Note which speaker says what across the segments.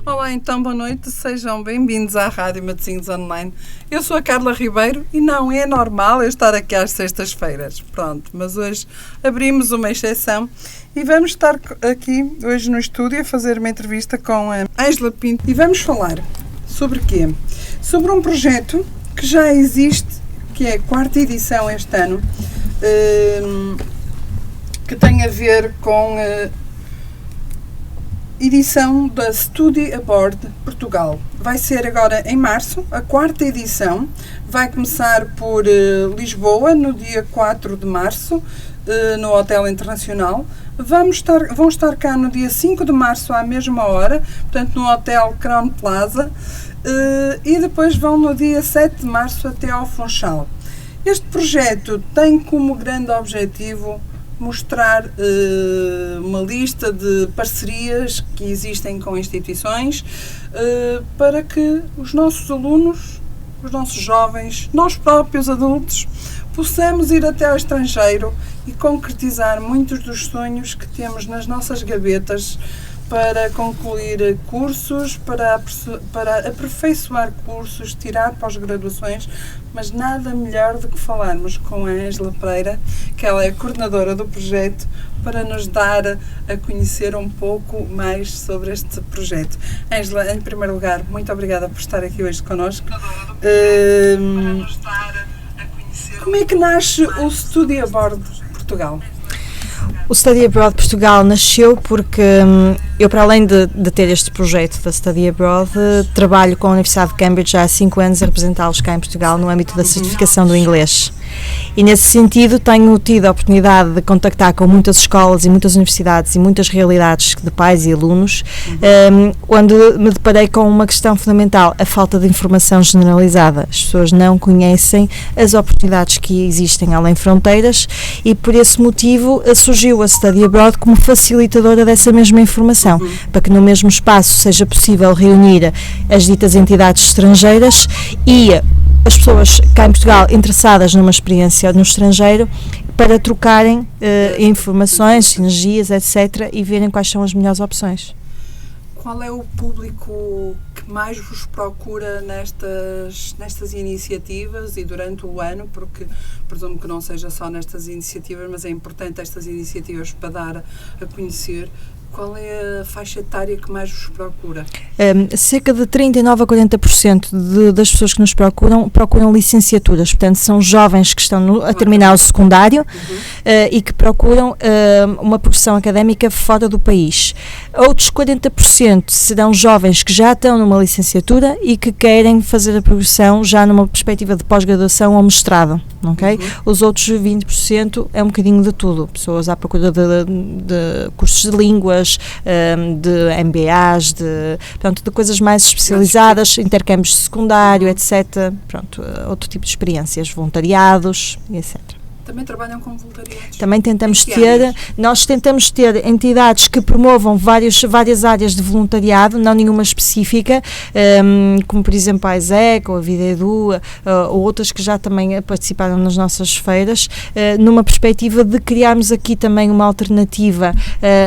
Speaker 1: Olá, então, boa noite, sejam bem-vindos à Rádio Matosinhos Online. Eu sou a Carla Ribeiro e não é normal eu estar aqui às sextas-feiras, pronto, mas hoje abrimos uma exceção e vamos estar aqui hoje no estúdio a fazer uma entrevista com a Ângela Pinto e vamos falar sobre quê? Sobre um projeto que já existe, que é a 4ª edição este ano, que tem a ver com edição da Study Abroad Portugal. Vai ser agora em março, a 4ª edição. Vai começar por Lisboa, no dia 4 de março, no Hotel Internacional. Vão estar cá no dia 5 de março, à mesma hora, portanto, no Hotel Crown Plaza. E depois vão no dia 7 de março até ao Funchal. Este projeto tem como grande objetivo mostrar uma lista de parcerias que existem com instituições para que os nossos alunos, os nossos jovens, nós próprios adultos, possamos ir até ao estrangeiro e concretizar muitos dos sonhos que temos nas nossas gavetas para concluir cursos, para aperfeiçoar cursos, tirar pós-graduações, mas nada melhor do que falarmos com a Ângela Pereira, que ela é a coordenadora do projeto, para nos dar a conhecer um pouco mais sobre este projeto. Ângela, em primeiro lugar, muito obrigada por estar aqui hoje connosco. Como é que nasce o Study Abroad Portugal?
Speaker 2: O Study Abroad Portugal nasceu porque eu, para além de ter este projeto da Study Abroad, trabalho com a Universidade de Cambridge há 5 anos a representá-los cá em Portugal no âmbito da certificação do inglês. E nesse sentido tenho tido a oportunidade de contactar com muitas escolas e muitas universidades e muitas realidades de pais e alunos, onde me deparei com uma questão fundamental: a falta de informação generalizada. As pessoas não conhecem as oportunidades que existem além fronteiras e por esse motivo surgiu a Study Abroad como facilitadora dessa mesma informação, para que no mesmo espaço seja possível reunir as ditas entidades estrangeiras e as pessoas cá em Portugal interessadas numa experiência no estrangeiro para trocarem informações, sinergias, etc. e verem quais são as melhores opções.
Speaker 1: Qual é o público que mais vos procura nestas iniciativas e durante o ano? Porque presumo que não seja só nestas iniciativas, mas é importante estas iniciativas para dar a conhecer. Qual é a faixa etária que mais vos procura?
Speaker 2: Cerca de 39% a 40% das pessoas que nos procuram licenciaturas, portanto são jovens que estão a terminar o secundário e que procuram uma progressão académica fora do país. Outros 40% serão jovens que já estão numa licenciatura e que querem fazer a progressão já numa perspectiva de pós-graduação ou mestrado. Okay? Os outros 20% é um bocadinho de tudo, pessoas à procura de cursos de línguas, de MBAs, de coisas mais especializadas, intercâmbios de secundário, etc. Outro tipo de experiências, voluntariados, etc.
Speaker 1: Também trabalham com voluntariados?
Speaker 2: Também nós tentamos ter entidades que promovam várias áreas de voluntariado, não nenhuma específica, como por exemplo a ISEC ou a Vida Edu, ou outras que já também participaram nas nossas feiras, numa perspectiva de criarmos aqui também uma alternativa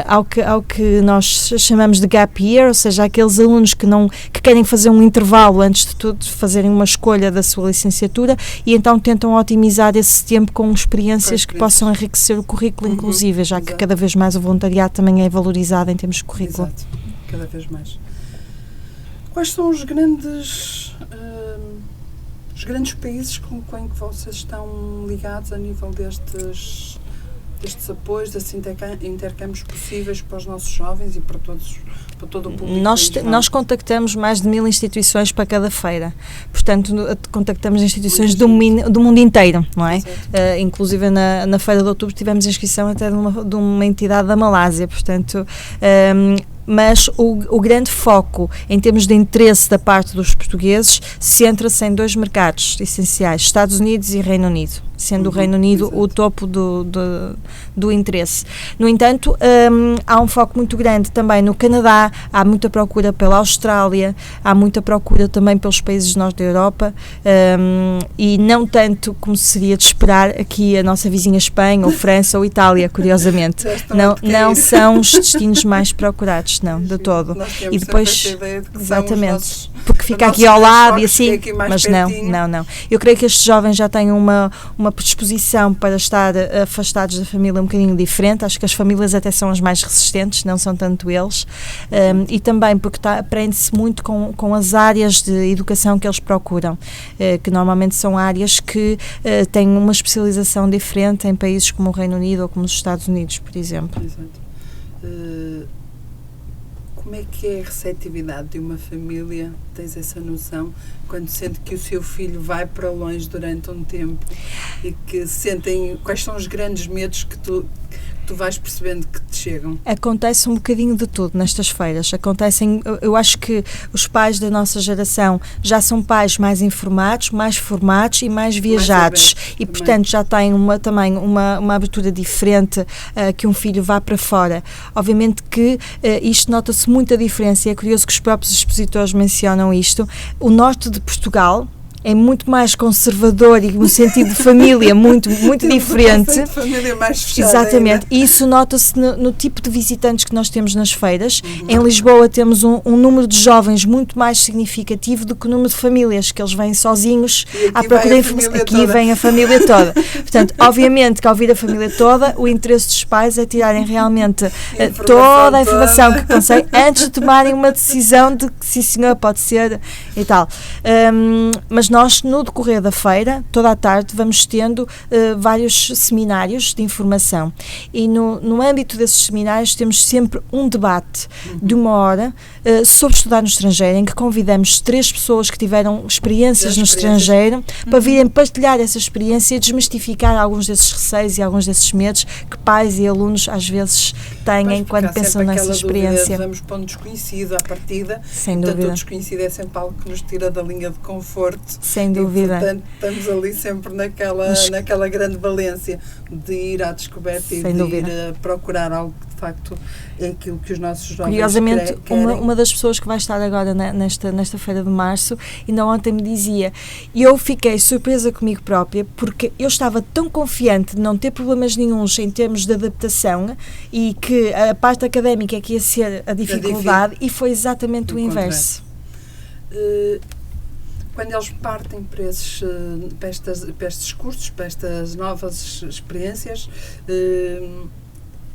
Speaker 2: ao que nós chamamos de gap year, ou seja, aqueles alunos que querem fazer um intervalo antes de tudo, fazerem uma escolha da sua licenciatura e então tentam otimizar esse tempo com experiências que possam enriquecer o currículo, inclusive, já que cada vez mais o voluntariado também é valorizado em termos de currículo.
Speaker 1: Exato, cada vez mais. Quais são os grandes países com que vocês estão ligados a nível destes apoios, destes intercâmbios possíveis para os nossos jovens e para todo o público?
Speaker 2: Nós contactamos mais de 1000 instituições para cada feira, portanto contactamos instituições do mundo inteiro, não é? Inclusive na feira de outubro tivemos inscrição até de uma entidade da Malásia, portanto mas o grande foco em termos de interesse da parte dos portugueses centra-se em 2 mercados essenciais, Estados Unidos e Reino Unido. sendo o Reino Unido o topo do interesse. No entanto, há um foco muito grande também no Canadá, há muita procura pela Austrália, há muita procura também pelos países do norte da Europa, e não tanto como seria de esperar aqui a nossa vizinha Espanha, ou França, ou Itália, curiosamente. Não são os destinos mais procurados, não, de todo.
Speaker 1: E depois,
Speaker 2: exatamente, porque fica aqui ao lado e assim, mas não. Eu creio que estes jovens já têm uma predisposição para estar afastados da família um bocadinho diferente. Acho que as famílias até são as mais resistentes, não são tanto eles, e também porque aprende-se muito com as áreas de educação que eles procuram, que normalmente são áreas que têm uma especialização diferente em países como o Reino Unido ou como os Estados Unidos, por exemplo.
Speaker 1: Exato. Como é que é a receptividade de uma família, tens essa noção, quando sente que o seu filho vai para longe durante um tempo e que sentem, quais são os grandes medos que tu vais percebendo que te chegam?
Speaker 2: Acontece um bocadinho de tudo nestas feiras. Eu acho que os pais da nossa geração já são pais mais informados, mais formados e mais viajados, e portanto já têm também uma abertura diferente, que um filho vá para fora. Obviamente que isto nota-se muita diferença, e é curioso que os próprios expositores mencionam isto. O norte de Portugal é muito mais conservador e no sentido de família muito diferente.
Speaker 1: De família mais fechada.
Speaker 2: Exatamente. E isso nota-se no tipo de visitantes que nós temos nas feiras. Em Lisboa temos um número de jovens muito mais significativo do que o número de famílias, que eles vêm sozinhos à procura de informação. Aqui vem a família toda. Portanto, obviamente que ao vir a família toda, o interesse dos pais é tirarem realmente toda a informação que conseguem antes de tomarem uma decisão de que sim senhor, pode ser e tal. Mas nós, no decorrer da feira, toda a tarde, vamos tendo vários seminários de informação, e no âmbito desses seminários temos sempre um debate de 1 hora sobre estudar no estrangeiro, em que convidamos 3 pessoas que tiveram experiências no estrangeiro para virem partilhar essa experiência e desmistificar alguns desses receios e alguns desses medos que pais e alunos às vezes têm quando pensam nessa experiência.
Speaker 1: Vamos para um desconhecido à partida,
Speaker 2: sem dúvida.
Speaker 1: O desconhecido é sempre algo que nos tira da linha de conforto.
Speaker 2: Sem dúvida.
Speaker 1: E, portanto, estamos ali sempre naquela grande valência de ir à descoberta e ir a procurar algo que de facto é aquilo que os nossos jovens
Speaker 2: Curiosamente,
Speaker 1: querem.
Speaker 2: Uma das pessoas que vai estar agora nesta feira de março, ainda ontem me dizia, e eu fiquei surpresa comigo própria, porque eu estava tão confiante de não ter problemas nenhuns em termos de adaptação, e que a parte académica é que ia ser a dificuldade, e foi exatamente o inverso.
Speaker 1: Quando eles partem para estes cursos, para estas novas experiências,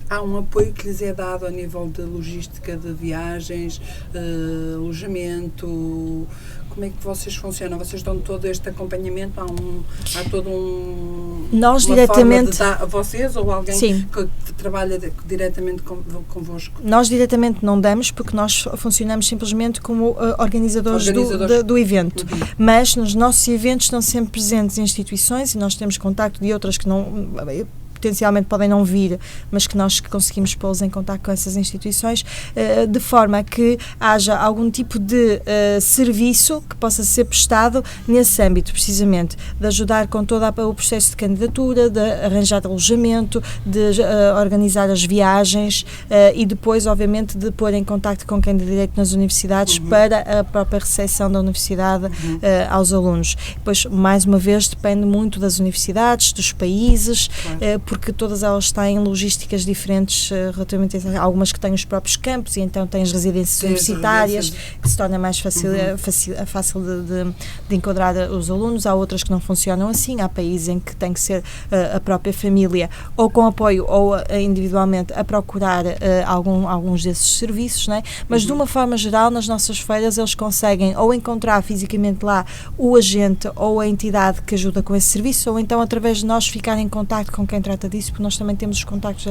Speaker 1: há um apoio que lhes é dado a nível de logística de viagens, alojamento. Como é que vocês funcionam? Vocês dão todo este acompanhamento? Há todo
Speaker 2: nós
Speaker 1: uma
Speaker 2: diretamente
Speaker 1: forma de dar a vocês ou alguém
Speaker 2: Sim.
Speaker 1: que trabalha diretamente convosco?
Speaker 2: Nós diretamente não damos, porque nós funcionamos simplesmente como organizadores do evento. Mas nos nossos eventos estão sempre presentes instituições, e nós temos contacto de outras que não potencialmente podem não vir, mas que nós conseguimos pô-los em contacto com essas instituições, de forma a que haja algum tipo de serviço que possa ser prestado nesse âmbito, precisamente, de ajudar com todo o processo de candidatura, de arranjar alojamento, de organizar as viagens, e depois, obviamente, de pôr em contacto com quem de direito nas universidades para a própria recepção da universidade aos alunos. Depois, mais uma vez, depende muito das universidades, dos países, porque todas elas têm logísticas diferentes relativamente a algumas que têm os próprios campos, e então têm as residências universitárias, que se torna mais fácil de enquadrar os alunos. Há outras que não funcionam assim. Há países em que tem que ser a própria família, ou com apoio ou individualmente, a procurar alguns desses serviços, não é? Mas de uma forma geral, nas nossas feiras eles conseguem ou encontrar fisicamente lá o agente ou a entidade que ajuda com esse serviço, ou então através de nós ficar em contacto com quem trata disso, porque nós também temos os contactos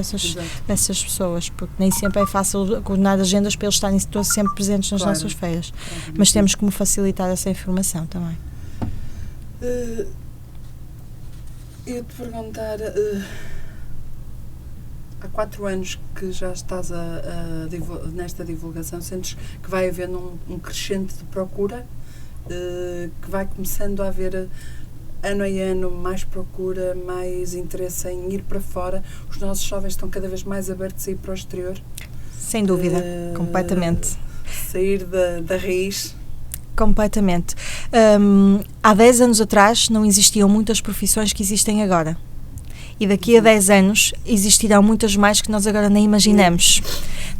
Speaker 2: dessas pessoas, porque nem sempre é fácil coordenar agendas para eles estarem todos sempre presentes nas nossas feiras, mas temos como facilitar essa informação também.
Speaker 1: Eu te perguntar, há 4 anos que já estás nesta divulgação, sentes que vai havendo um crescente de procura, que vai começando a haver ano a ano, mais procura, mais interesse em ir para fora. Os nossos jovens estão cada vez mais abertos a ir para o exterior.
Speaker 2: Sem dúvida, completamente.
Speaker 1: Sair da raiz.
Speaker 2: Completamente. Há 10 anos atrás não existiam muitas profissões que existem agora. E daqui a 10 anos existirão muitas mais que nós agora nem imaginamos.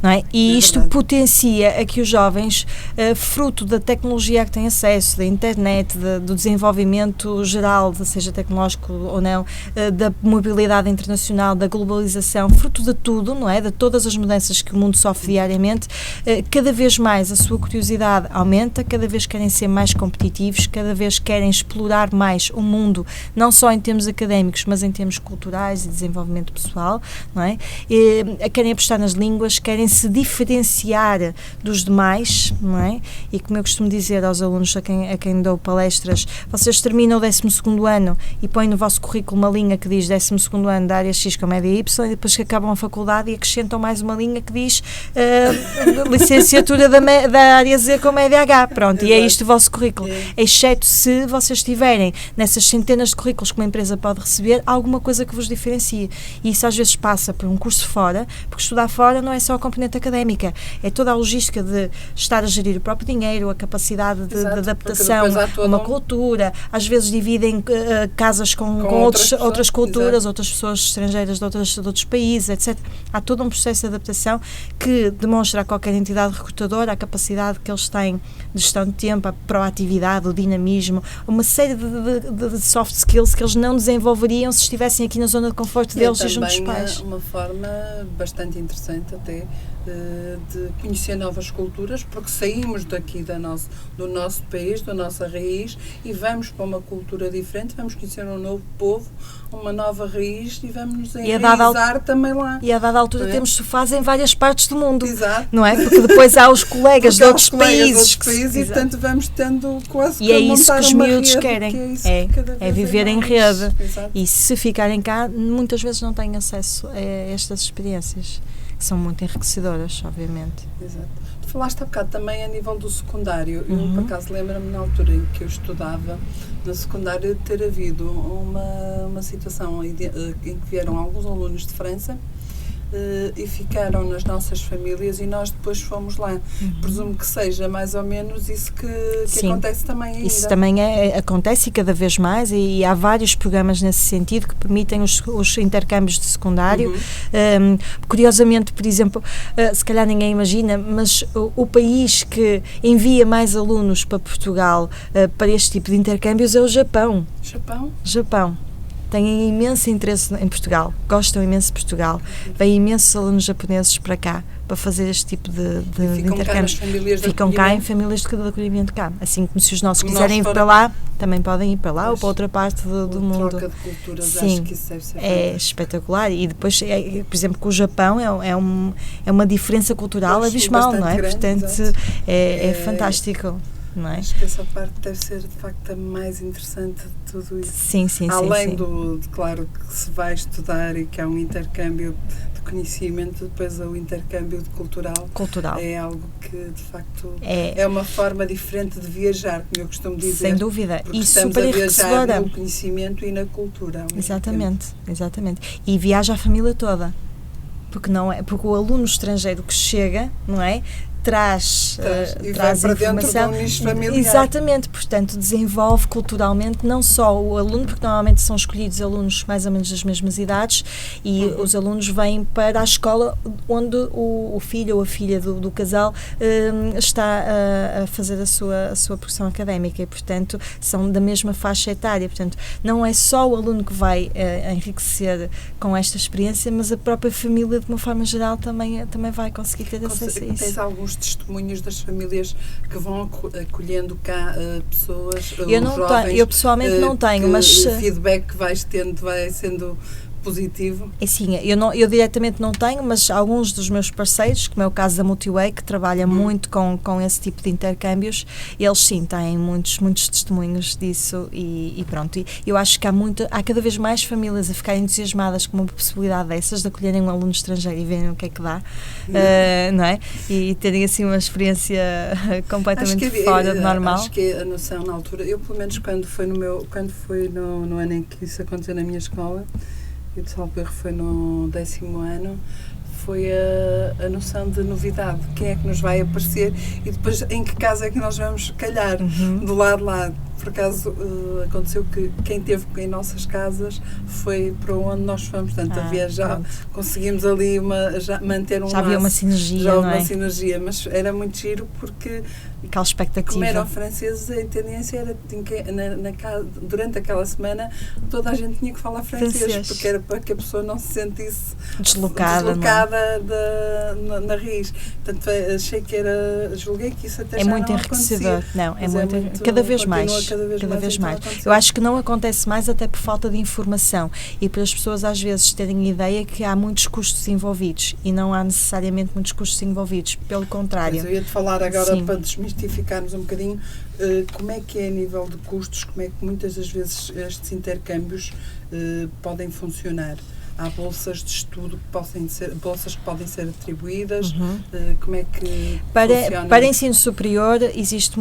Speaker 2: Não é? E isto potencia a que os jovens, fruto da tecnologia que têm acesso, da internet, do desenvolvimento geral, seja tecnológico ou não, da mobilidade internacional, da globalização, fruto de tudo, não é? De todas as mudanças que o mundo sofre diariamente, cada vez mais a sua curiosidade aumenta, cada vez querem ser mais competitivos, cada vez querem explorar mais o mundo, não só em termos académicos, mas em termos culturais e desenvolvimento pessoal, não é? Querem apostar nas línguas, querem se diferenciar dos demais, não é? E como eu costumo dizer aos alunos a quem dou palestras, vocês terminam o 12º ano e põem no vosso currículo uma linha que diz 12º ano da área X com média Y, e depois que acabam a faculdade e acrescentam mais uma linha que diz licenciatura da área Z com média H, pronto, e é isto o vosso currículo, exceto se vocês tiverem nessas centenas de currículos que uma empresa pode receber alguma coisa que vos diferencie, e isso às vezes passa por um curso fora, porque estudar fora não é só a componente académica, é toda a logística de estar a gerir o próprio dinheiro, a capacidade de adaptação a uma cultura, às vezes dividem casas com outras culturas, outras pessoas estrangeiras de outros países, etc. Há todo um processo de adaptação que demonstra a qualquer entidade recrutadora a capacidade que eles têm de gestão de tempo, a proatividade, o dinamismo, uma série de soft skills que eles não desenvolveriam se estivessem aqui na zona de conforto deles e junto dos pais.
Speaker 1: É uma forma bastante interessante até de conhecer novas culturas, porque saímos daqui do nosso país, da nossa raiz, e vamos para uma cultura diferente, vamos conhecer um novo povo, uma nova raiz, e vamos nos enraizar também lá.
Speaker 2: E a dada altura temos sofás em várias partes do mundo.
Speaker 1: Exato.
Speaker 2: Não é? Porque depois há os colegas de outros países.
Speaker 1: E portanto vamos tendo quase
Speaker 2: e é isso que os miúdos
Speaker 1: rede,
Speaker 2: querem.
Speaker 1: Que é
Speaker 2: viver em rede.
Speaker 1: Exato.
Speaker 2: E se ficarem cá, muitas vezes não têm acesso a estas experiências, que são muito enriquecedoras, obviamente.
Speaker 1: Exato. Tu falaste há bocado também a nível do secundário. Eu, por acaso, lembro-me na altura em que eu estudava no secundário de ter havido uma situação em que vieram alguns alunos de França e ficaram nas nossas famílias e nós depois fomos lá. Presumo que seja mais ou menos isso que acontece também ainda.
Speaker 2: Isso também acontece e cada vez mais, e há vários programas nesse sentido que permitem os intercâmbios de secundário. Curiosamente, por exemplo, se calhar ninguém imagina, mas o país que envia mais alunos para Portugal para este tipo de intercâmbios é o Japão. Japão. Têm imenso interesse em Portugal, gostam imenso de Portugal, vêm imensos alunos japoneses para cá para fazer este tipo de intercâmbios. Ficam cá em famílias de acolhimento cá. Assim como se os nossos quiserem ir para lá, também podem ir para lá ou para outra parte do mundo.
Speaker 1: Troca de culturas,
Speaker 2: sim,
Speaker 1: acho que isso deve ser
Speaker 2: espetacular. E depois, por exemplo, com o Japão é uma diferença cultural abismal, não é?
Speaker 1: Grande,
Speaker 2: portanto, é fantástico. Não é?
Speaker 1: Acho que essa parte deve ser de facto a mais interessante de tudo isso.
Speaker 2: Sim.
Speaker 1: Além claro, que se vai estudar e que há um intercâmbio de conhecimento, depois o intercâmbio cultural. É algo que de facto é uma forma diferente de viajar, como eu costumo dizer.
Speaker 2: Sem dúvida.
Speaker 1: Porque
Speaker 2: e
Speaker 1: estamos
Speaker 2: super
Speaker 1: a viajar
Speaker 2: enriquecedora.
Speaker 1: no conhecimento e na cultura.
Speaker 2: Exatamente. E viaja a família toda. Porque o aluno estrangeiro que chega, não é? Traz
Speaker 1: para dentro de um nicho familiar.
Speaker 2: Exatamente, portanto desenvolve culturalmente não só o aluno, porque normalmente são escolhidos alunos mais ou menos das mesmas idades e os alunos vêm para a escola onde o filho ou a filha do casal está a fazer a sua progressão académica e portanto são da mesma faixa etária, portanto não é só o aluno que vai enriquecer com esta experiência, mas a própria família de uma forma geral também vai conseguir ter acesso a isso.
Speaker 1: Tens alguns testemunhos das famílias que vão acolhendo cá pessoas,
Speaker 2: eu pessoalmente não tenho, mas
Speaker 1: o feedback que vais tendo vai sendo positivo.
Speaker 2: E sim, eu diretamente não tenho, mas alguns dos meus parceiros, como é o caso da Multiway, que trabalha muito com esse tipo de intercâmbios, eles sim têm muitos testemunhos disso e pronto. E eu acho que há cada vez mais famílias a ficarem entusiasmadas com uma possibilidade dessas, de acolherem um aluno estrangeiro e verem o que é que dá, não é? E terem assim uma experiência completamente fora do normal.
Speaker 1: Acho que a noção na altura, eu pelo menos quando foi no ano em que isso aconteceu na minha escola, e de salvo erro foi no 10º ano, foi a noção de novidade, quem é que nos vai aparecer e depois em que casa é que nós vamos calhar, do lado lá. Por acaso aconteceu que quem esteve em nossas casas foi para onde nós fomos, portanto havia já, conseguimos ali manter um
Speaker 2: já havia uma sinergia,
Speaker 1: já
Speaker 2: não é?
Speaker 1: Uma sinergia, mas era muito giro porque
Speaker 2: aquela expectativa.
Speaker 1: Como eram franceses, a tendência era durante aquela semana toda a gente tinha que falar francês, porque era para que a pessoa não se sentisse deslocada na raiz. Portanto, julguei que isso até
Speaker 2: é
Speaker 1: já
Speaker 2: muito
Speaker 1: não
Speaker 2: enriquecedor.
Speaker 1: acontecia.
Speaker 2: Não, é muito cada vez mais. Cada vez mais. Eu acho que não acontece mais até por falta de informação e para as pessoas às vezes terem ideia que há muitos custos envolvidos e não há necessariamente muitos custos envolvidos, pelo contrário.
Speaker 1: Mas eu ia-te falar agora para desmistificarmos um bocadinho como é que é a nível de custos, como é que muitas das vezes estes intercâmbios podem funcionar. Há bolsas de estudo bolsas que podem ser atribuídas, como é que funciona?
Speaker 2: Para ensino superior existe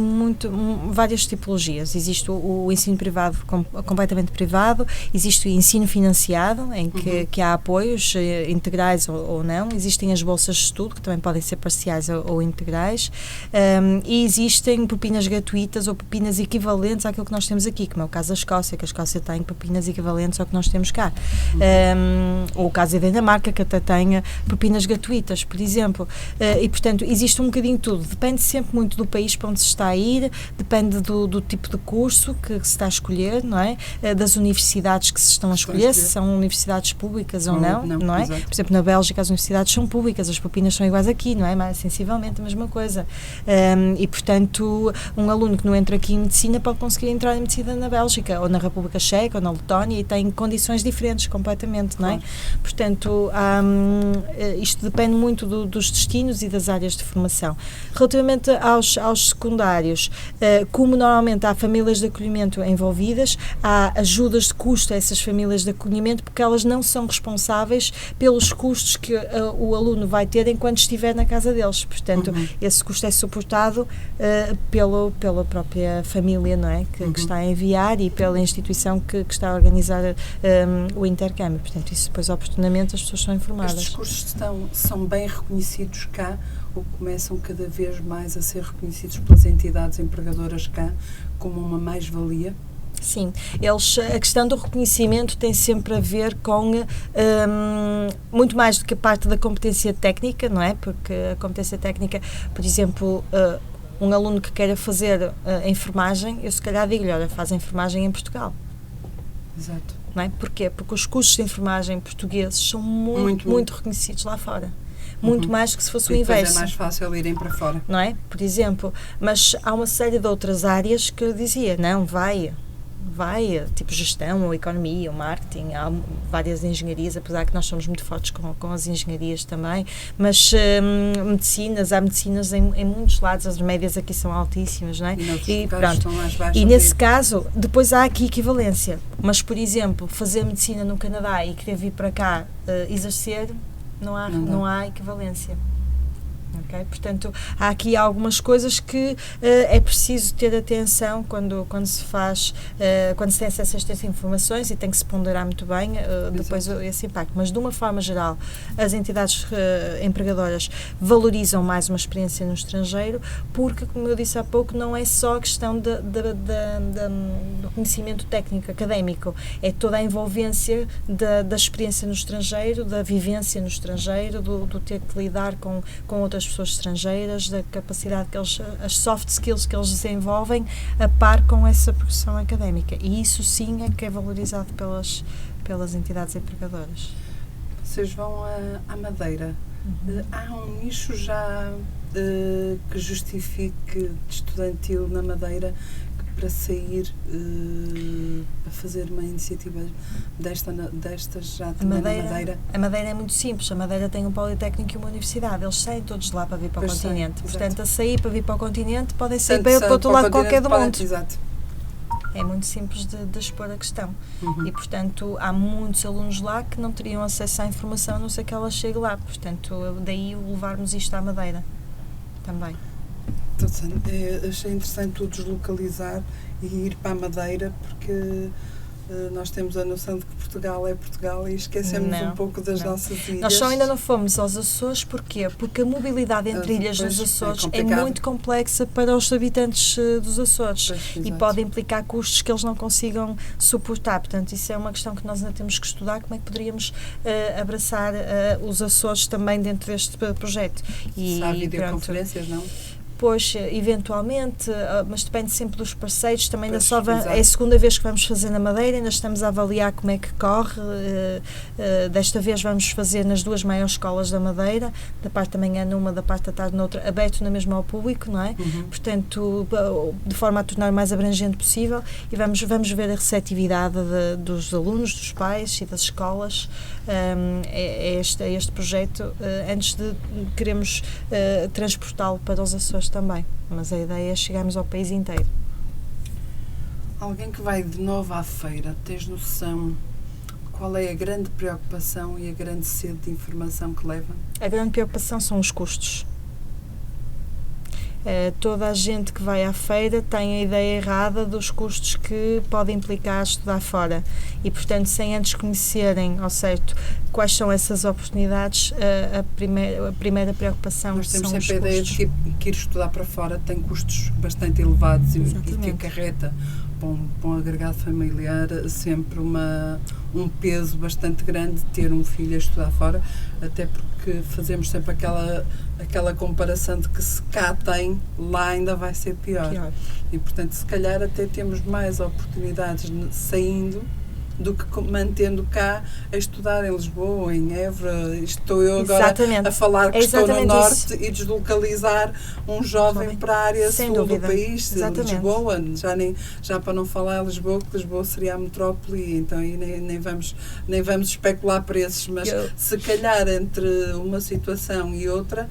Speaker 2: várias tipologias. Existe o ensino privado completamente privado, existe o ensino financiado, em que há apoios integrais ou não, existem as bolsas de estudo, que também podem ser parciais ou integrais, e existem propinas gratuitas ou propinas equivalentes àquilo que nós temos aqui, como é o caso da Escócia, que a Escócia tem propinas equivalentes ao que nós temos cá. Ou o caso da Dinamarca, que até tenha propinas gratuitas, por exemplo. E, portanto, existe um bocadinho de tudo. Depende sempre muito do país para onde se está a ir, depende do tipo de curso que se está a escolher, não é? Das universidades que se estão a escolher, se são universidades públicas ou não é?
Speaker 1: Exato.
Speaker 2: Por exemplo, na Bélgica as universidades são públicas, as propinas são iguais aqui, não é? Mas sensivelmente a mesma coisa. E, portanto, um aluno que não entra aqui em medicina pode conseguir entrar em medicina na Bélgica, ou na República Checa, ou na Letónia, e tem condições diferentes completamente, não é? Portanto, isto depende muito dos destinos e das áreas de formação. Relativamente aos secundários, como normalmente há famílias de acolhimento envolvidas, há ajudas de custo a essas famílias de acolhimento, porque elas não são responsáveis pelos custos que o aluno vai ter enquanto estiver na casa deles. Portanto, esse custo é suportado pela própria família, não é? Que está a enviar e pela instituição que está a organizar o intercâmbio. Portanto, isso depois oportunamente as pessoas são informadas.
Speaker 1: Estes cursos são bem reconhecidos cá ou começam cada vez mais a ser reconhecidos pelas entidades empregadoras cá como uma mais-valia?
Speaker 2: Sim, a questão do reconhecimento tem sempre a ver com muito mais do que a parte da competência técnica, não é? Porque a competência técnica, por exemplo, um aluno que queira fazer a enfermagem, eu se calhar digo-lhe, olha, faz a enfermagem em Portugal.
Speaker 1: Exato.
Speaker 2: Não é? Porquê? Porque os cursos de enfermagem portugueses são muito reconhecidos lá fora. Muito mais do que se fosse o inverso.
Speaker 1: É mais fácil irem para fora.
Speaker 2: Não é? Por exemplo, mas há uma série de outras áreas que eu dizia, não, vai, tipo gestão, ou economia, ou marketing, há várias engenharias, apesar que nós somos muito fortes com as engenharias também, mas há medicinas em muitos lados, as médias aqui são altíssimas, não é?
Speaker 1: E pronto.
Speaker 2: E nesse caso, depois há aqui equivalência, mas por exemplo, fazer medicina no Canadá e querer vir para cá exercer, não há equivalência. Okay? Portanto, há aqui algumas coisas que é preciso ter atenção quando se faz, quando se tem acesso a estas informações, e tem que se ponderar muito bem depois esse impacto. Mas, de uma forma geral, as entidades empregadoras valorizam mais uma experiência no estrangeiro, porque, como eu disse há pouco, não é só a questão do conhecimento técnico, académico, é toda a envolvência da experiência no estrangeiro, da vivência no estrangeiro, do ter que lidar com outras pessoas estrangeiras, da capacidade que as soft skills que eles desenvolvem a par com essa progressão académica, e isso sim é que é valorizado pelas entidades empregadoras.
Speaker 1: Vocês vão à Madeira. Há um nicho já que justifique estudantil na Madeira que para sair a fazer uma iniciativa destas já também na Madeira?
Speaker 2: A Madeira é muito simples. A Madeira tem um Politécnico e uma universidade. Eles saem todos lá para vir para o continente. Portanto, a sair para vir para o continente, podem sair para o outro lado qualquer do mundo.
Speaker 1: Exato.
Speaker 2: É muito simples de expor a questão. E, portanto, há muitos alunos lá que não teriam acesso à informação, a não ser que ela chegue lá. Portanto, daí o levarmos isto à Madeira também.
Speaker 1: Achei interessante tu deslocalizar e ir para a Madeira, porque nós temos a noção de que Portugal é Portugal e esquecemos um pouco das nossas ilhas.
Speaker 2: Nós só ainda não fomos aos Açores, porquê? Porque a mobilidade entre ilhas dos Açores é muito complexa para os habitantes dos Açores e pode implicar custos que eles não consigam suportar. Portanto, isso é uma questão que nós ainda temos que estudar, como é que poderíamos abraçar os Açores também dentro deste projeto.
Speaker 1: E há videoconferências, não?
Speaker 2: Pois, eventualmente, mas depende sempre dos parceiros. Também ainda só é a segunda vez que vamos fazer na Madeira, ainda estamos a avaliar como é que corre. Desta vez vamos fazer nas duas maiores escolas da Madeira, da parte da manhã numa, da parte da tarde noutra, aberto na mesma ao público, não é? Portanto, de forma a tornar o mais abrangente possível, e vamos ver a receptividade dos alunos, dos pais e das escolas a este projeto, antes de queremos transportá-lo para os Açores também, mas a ideia é chegarmos ao país inteiro.
Speaker 1: Alguém que vai de novo à feira, tens noção qual é a grande preocupação e a grande sede de informação que leva?
Speaker 2: A grande preocupação são os custos. Toda a gente que vai à feira tem a ideia errada dos custos que pode implicar estudar fora e, portanto, sem antes conhecerem ao certo quais são essas oportunidades, a primeira preocupação são os custos.
Speaker 1: Nós temos sempre a ideia de que ir estudar para fora tem custos bastante elevados e que acarreta para um agregado familiar sempre um peso bastante grande ter um filho a estudar fora, até porque fazemos sempre aquela comparação de que se cá tem, lá ainda vai ser pior. E, portanto, se calhar até temos mais oportunidades saindo do que mantendo cá a estudar em Lisboa ou em Évora. Estou eu agora a falar que estou no Norte e deslocalizar um jovem para a área sul do país, Lisboa, já para não falar em Lisboa, que Lisboa seria a metrópole, então aí nem vamos especular preços, mas se calhar entre uma situação e outra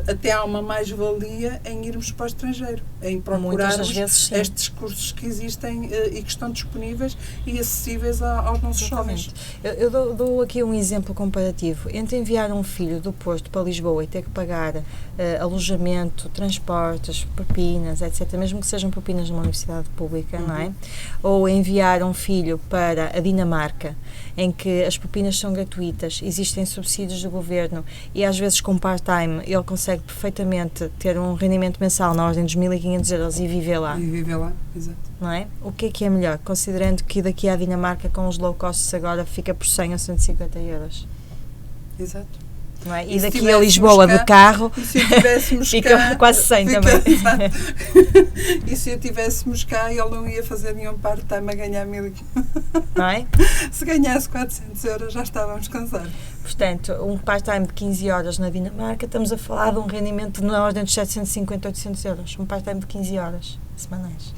Speaker 1: até há uma mais-valia em irmos para o estrangeiro, em procurarmos estes cursos que existem e que estão disponíveis e acessíveis aos nossos jovens.
Speaker 2: Eu dou aqui um exemplo comparativo. Entre enviar um filho do Porto para Lisboa e ter que pagar alojamento, transportes, propinas, etc., mesmo que sejam propinas numa universidade pública, não é? Ou enviar um filho para a Dinamarca, em que as propinas são gratuitas, existem subsídios do governo e às vezes com part-time ele consegue perfeitamente ter um rendimento mensal na ordem dos 1.500 euros e viver lá.
Speaker 1: Exato.
Speaker 2: Não é? O que é melhor, considerando que daqui à Dinamarca com os low costs agora fica por 100 ou 150 euros?
Speaker 1: Exato.
Speaker 2: Não é? E daqui a Lisboa de carro fica quase 100 também.
Speaker 1: E se eu tivéssemos cá, ele não ia fazer nenhum part-time a ganhar 1.500.
Speaker 2: Não é?
Speaker 1: Se ganhasse 400 euros já estávamos cansados.
Speaker 2: Portanto, um part-time de 15 horas na Dinamarca, estamos a falar de um rendimento na ordem de 750, 800 euros. Um part-time de 15 horas semanais.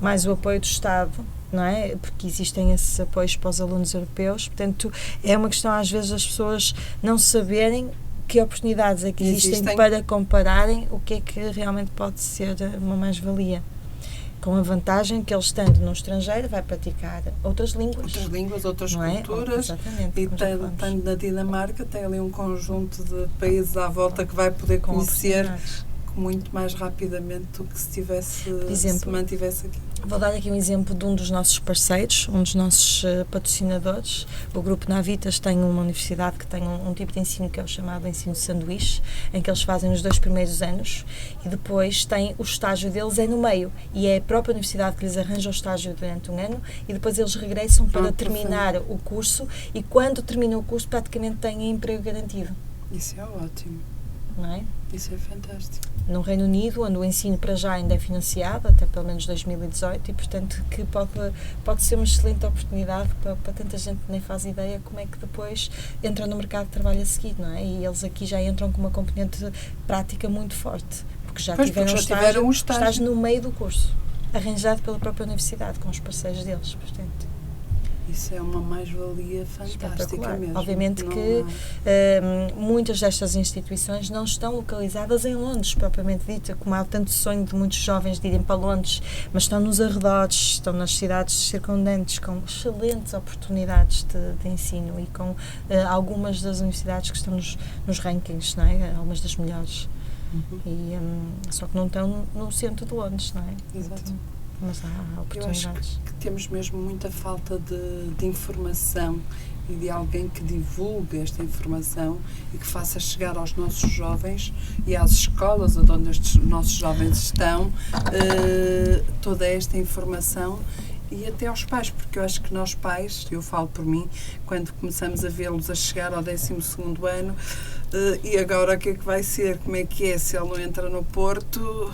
Speaker 2: Mais o apoio do Estado, não é? Porque existem esses apoios para os alunos europeus. Portanto, é uma questão às vezes das pessoas não saberem que oportunidades é que existem para compararem o que é que realmente pode ser uma mais-valia. Com a vantagem que ele, estando no estrangeiro, vai praticar outras línguas,
Speaker 1: outras culturas, e estando na Dinamarca tem ali um conjunto de países à volta que vai poder conhecer muito mais rapidamente do que se mantivesse aqui.
Speaker 2: Vou dar aqui um exemplo de um dos nossos parceiros, um dos nossos patrocinadores. O Grupo Navitas tem uma universidade que tem um tipo de ensino que é o chamado ensino sanduíche, em que eles fazem os 2 primeiros anos e depois tem o estágio deles no meio, e é a própria universidade que lhes arranja o estágio durante um ano e depois eles regressam para terminar o curso, e quando terminam o curso praticamente têm emprego garantido.
Speaker 1: Isso é ótimo.
Speaker 2: Não é?
Speaker 1: Isso é fantástico.
Speaker 2: No Reino Unido, onde o ensino para já ainda é financiado, até pelo menos 2018, e portanto que pode ser uma excelente oportunidade para tanta gente que nem faz ideia como é que depois entra no mercado de trabalho a seguir, não é? E eles aqui já entram com uma componente prática muito forte, porque já tiveram um estágio no meio do curso. arranjado pela própria universidade, com os parceiros deles, portanto.
Speaker 1: Isso é uma mais-valia fantástica mesmo.
Speaker 2: Obviamente que muitas destas instituições não estão localizadas em Londres, propriamente dita, como há tanto sonho de muitos jovens de irem para Londres, mas estão nos arredores, estão nas cidades circundantes, com excelentes oportunidades de ensino e com algumas das universidades que estão nos rankings, não é? Algumas das melhores. Só que não estão no centro de Londres, não é?
Speaker 1: Exato.
Speaker 2: Mas há oportunidades.
Speaker 1: Eu acho que temos mesmo muita falta de informação e de alguém que divulgue esta informação e que faça chegar aos nossos jovens e às escolas onde estes nossos jovens estão toda esta informação e até aos pais, porque eu acho que nós pais, eu falo por mim, quando começamos a vê-los a chegar ao 12º ano, e agora o que é que vai ser? Como é que é? Se ele não entra no Porto,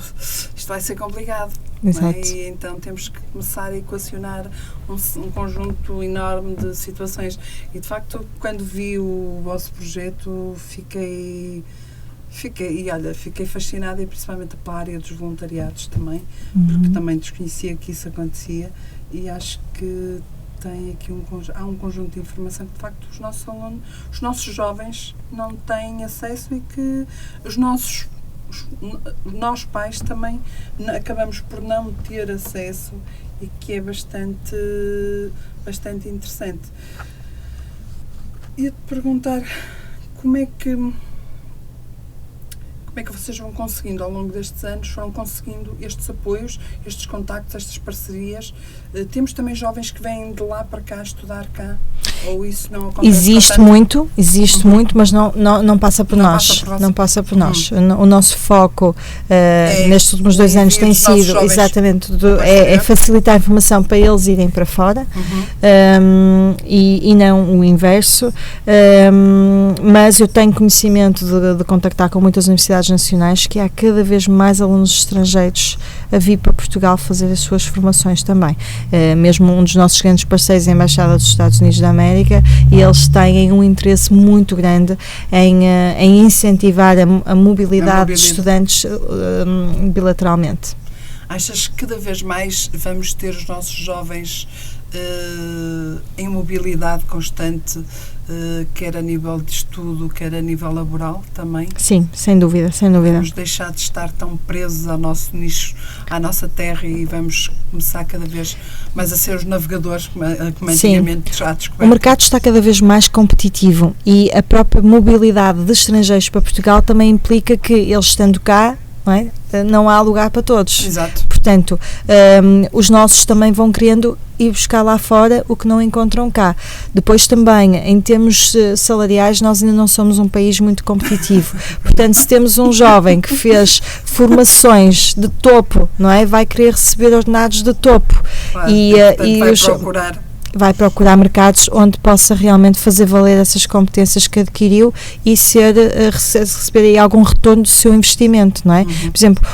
Speaker 1: isto vai ser complicado.
Speaker 2: Exato.
Speaker 1: Não é? E então temos que começar a equacionar um conjunto enorme de situações. E de facto, quando vi o vosso projeto, fiquei fascinada, e principalmente pela área dos voluntariados também, porque também desconhecia que isso acontecia, e acho que tem aqui há um conjunto de informação que de facto os nossos alunos, os nossos jovens não têm acesso e que nós pais também acabamos por não ter acesso, e que é bastante interessante. Ia-te perguntar como é que vocês vão conseguindo, ao longo destes anos, foram conseguindo estes apoios, estes contactos, estas parcerias? Temos também jovens que vêm de lá para cá estudar cá? Ou isso não acontece?
Speaker 2: Existe muito, mas não passa por nós. Não passa por nós. O nosso foco nestes últimos 2 anos tem sido exatamente é facilitar a informação para eles irem para fora, e não o inverso. Mas eu tenho conhecimento de contactar com muitas universidades nacionais, que há cada vez mais alunos estrangeiros a vir para Portugal fazer as suas formações também. Mesmo um dos nossos grandes parceiros, a Embaixada dos Estados Unidos da América, e eles têm um interesse muito grande em incentivar a mobilidade de estudantes bilateralmente.
Speaker 1: Achas que cada vez mais vamos ter os nossos jovens em mobilidade constante, quer a nível de estudo, quer a nível laboral também?
Speaker 2: Sim, sem dúvida.
Speaker 1: Vamos deixar de estar tão presos ao nosso nicho, à nossa terra, e vamos começar cada vez mais a ser os navegadores que antigamente já descoberto.
Speaker 2: O mercado está cada vez mais competitivo, e a própria mobilidade de estrangeiros para Portugal também implica que eles, estando cá, não há lugar para todos.
Speaker 1: Exato.
Speaker 2: Portanto, os nossos também vão querendo ir buscar lá fora o que não encontram cá. Depois também, em termos salariais, nós ainda não somos um país muito competitivo. Portanto, se temos um jovem que fez formações de topo, vai querer receber ordenados de topo.
Speaker 1: Claro, e
Speaker 2: vai procurar mercados onde possa realmente fazer valer essas competências que adquiriu e receber aí algum retorno do seu investimento, não é? Por exemplo,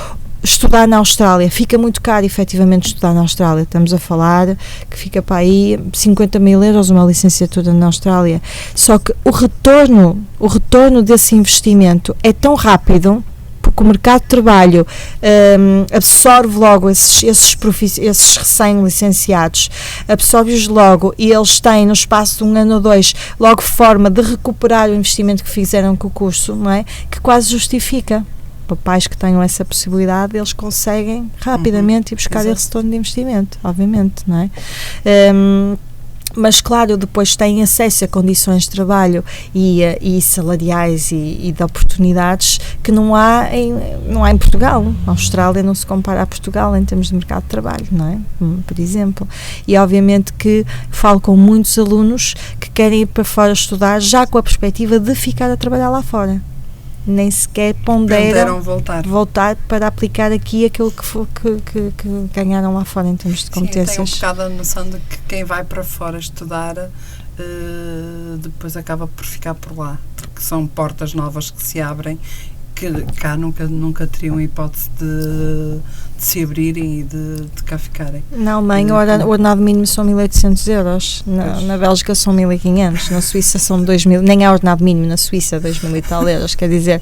Speaker 2: estudar na Austrália, fica muito caro efetivamente estudar na Austrália, estamos a falar que fica para aí 50.000 euros uma licenciatura na Austrália, só que o retorno desse investimento é tão rápido, porque o mercado de trabalho absorve logo esses recém-licenciados, absorve-os logo, e eles têm, no espaço de 1 ano ou 2, logo forma de recuperar o investimento que fizeram com o curso, não é? Que quase justifica. Para pais que tenham essa possibilidade, eles conseguem rapidamente ir buscar esse retorno de investimento, obviamente, não é? Mas claro, depois têm acesso a condições de trabalho e salariais e de oportunidades que não há em Portugal. A Austrália não se compara a Portugal em termos de mercado de trabalho, não é? Por exemplo. E obviamente que falo com muitos alunos que querem ir para fora estudar, já com a perspectiva de ficar a trabalhar lá fora. Nem sequer ponderam voltar para aplicar aqui aquilo que ganharam lá fora em termos de competências.
Speaker 1: Sim, tenho um bocado a noção de que quem vai para fora estudar depois acaba por ficar por lá, porque são portas novas que se abrem, que cá nunca teriam hipótese de se abrirem e de cá ficarem.
Speaker 2: Na Alemanha o ordenado mínimo são 1.800 euros, na Bélgica são 1.500, na Suíça são 2.000, nem há ordenado mínimo na Suíça, 2.000 e tal euros, quer dizer,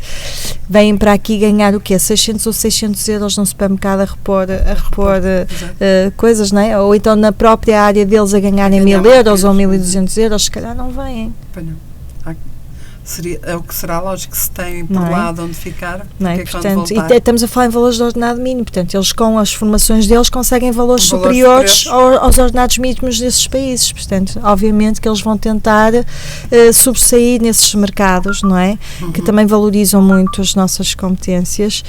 Speaker 2: vêm para aqui ganhar o quê? 600 ou 600 euros num supermercado a repor coisas, não é? Ou então na própria área deles a ganharem 1.000 euros ou 1.200 euros, se calhar não vêm.
Speaker 1: Pois não. É o que será lógico que se tem por lá de onde ficar,
Speaker 2: não é? Portanto, e estamos a falar em valores de ordenado mínimo, portanto eles com as formações deles conseguem valores superiores aos ordenados mínimos desses países, portanto obviamente que eles vão tentar sobressair nesses mercados, não é? Que também valorizam muito as nossas competências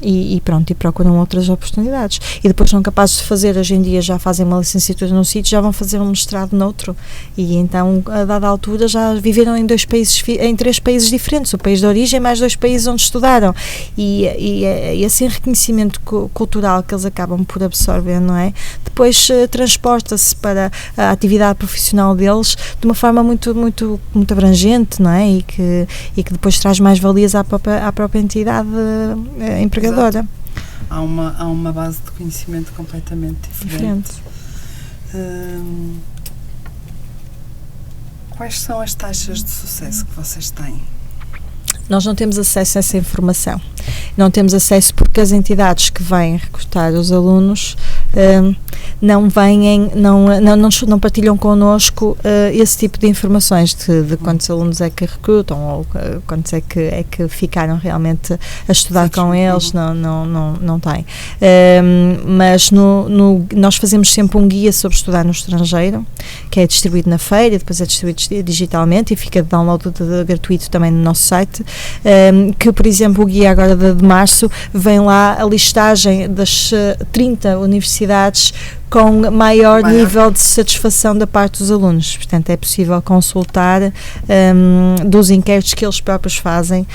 Speaker 2: e procuram outras oportunidades e depois são capazes de fazer, hoje em dia já fazem uma licenciatura num sítio, já vão fazer um mestrado noutro e então a dada altura já viveram em 3 países diferentes, o país de origem mais 2 países onde estudaram e esse enriquecimento cultural que eles acabam por absorver, não é? Depois transporta-se para a atividade profissional deles de uma forma muito, muito, muito abrangente, não é? E que depois traz mais valias à própria entidade empregadora.
Speaker 1: Exato. Há uma base de conhecimento completamente diferente. Quais são as taxas de sucesso que vocês têm?
Speaker 2: Nós não temos acesso a essa informação. Não temos acesso porque as entidades que vêm recrutar os alunos não partilham connosco esse tipo de informações de quantos alunos é que recrutam ou quantos é que ficaram realmente a estudar com eles, não tem. Mas nós fazemos sempre um guia sobre estudar no estrangeiro, que é distribuído na feira e depois é distribuído digitalmente e fica de download gratuito também no nosso site, que por exemplo o guia agora de março vem lá a listagem das 30 universidades com maior nível de satisfação da parte dos alunos. Portanto, é possível consultar dos inquéritos que eles próprios fazem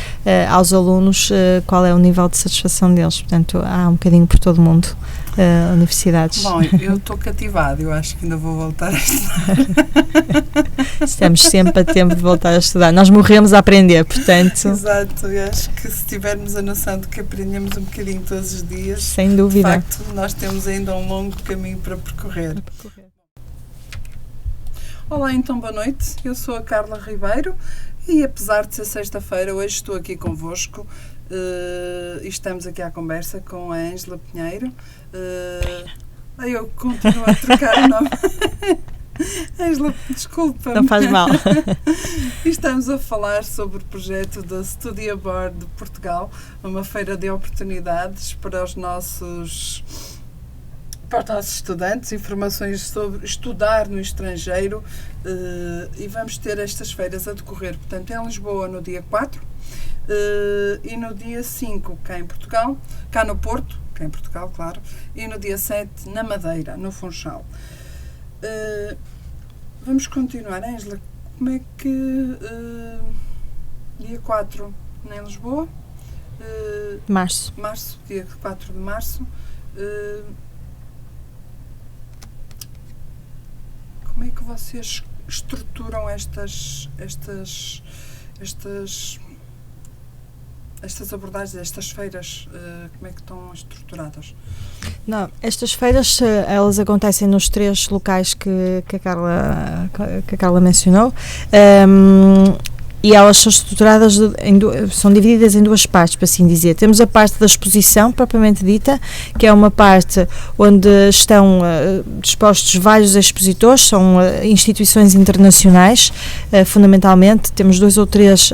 Speaker 2: aos alunos qual é o nível de satisfação deles. Portanto, há um bocadinho por todo o mundo universidades.
Speaker 1: Bom, eu estou cativada, eu acho que ainda vou voltar a estudar.
Speaker 2: Estamos sempre a tempo de voltar a estudar. Nós morremos a aprender, portanto...
Speaker 1: Exato, eu acho que se tivermos a noção de que aprendemos um bocadinho todos os dias,
Speaker 2: sem dúvida,
Speaker 1: de facto, nós temos ainda um longo caminho para percorrer. Olá, então boa noite, eu sou a Carla Ribeiro e apesar de ser sexta-feira, hoje estou aqui convosco e estamos aqui à conversa com a Ângela Pinheiro. Eu continuo a trocar o nome. Ângela, desculpa-me.
Speaker 2: Não faz mal.
Speaker 1: Estamos a falar sobre o projeto da Study Abroad de Portugal, uma feira de oportunidades para os nossos estudantes, informações sobre estudar no estrangeiro e vamos ter estas feiras a decorrer, portanto, em Lisboa no dia 4 e no dia 5 cá em Portugal, cá no Porto, cá em Portugal, claro, e no dia 7 na Madeira, no Funchal. Vamos continuar, Ângela, como é que dia 4 em Lisboa?
Speaker 2: Março,
Speaker 1: dia 4 de março. Como é que vocês estruturam estas abordagens, estas feiras, como é que estão estruturadas?
Speaker 2: Não, estas feiras, elas acontecem nos 3 locais que a Carla mencionou. E elas são estruturadas, são divididas em 2 partes, para assim dizer. Temos a parte da exposição, propriamente dita, que é uma parte onde estão dispostos vários expositores, são instituições internacionais, fundamentalmente. Temos 2 ou 3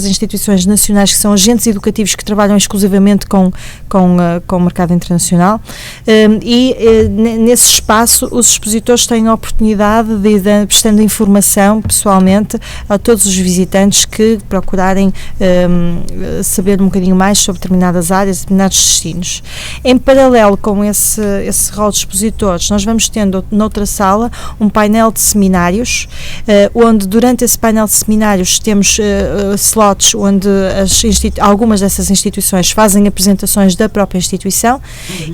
Speaker 2: instituições nacionais que são agentes educativos que trabalham exclusivamente com o mercado internacional. Nesse espaço, os expositores têm a oportunidade de ir prestando informação, pessoalmente, a todos os visitantes que procurarem saber um bocadinho mais sobre determinadas áreas, determinados destinos. Em paralelo com esse rol de expositores, nós vamos tendo noutra sala um painel de seminários, onde durante esse painel de seminários temos slots onde algumas dessas instituições fazem apresentações da própria instituição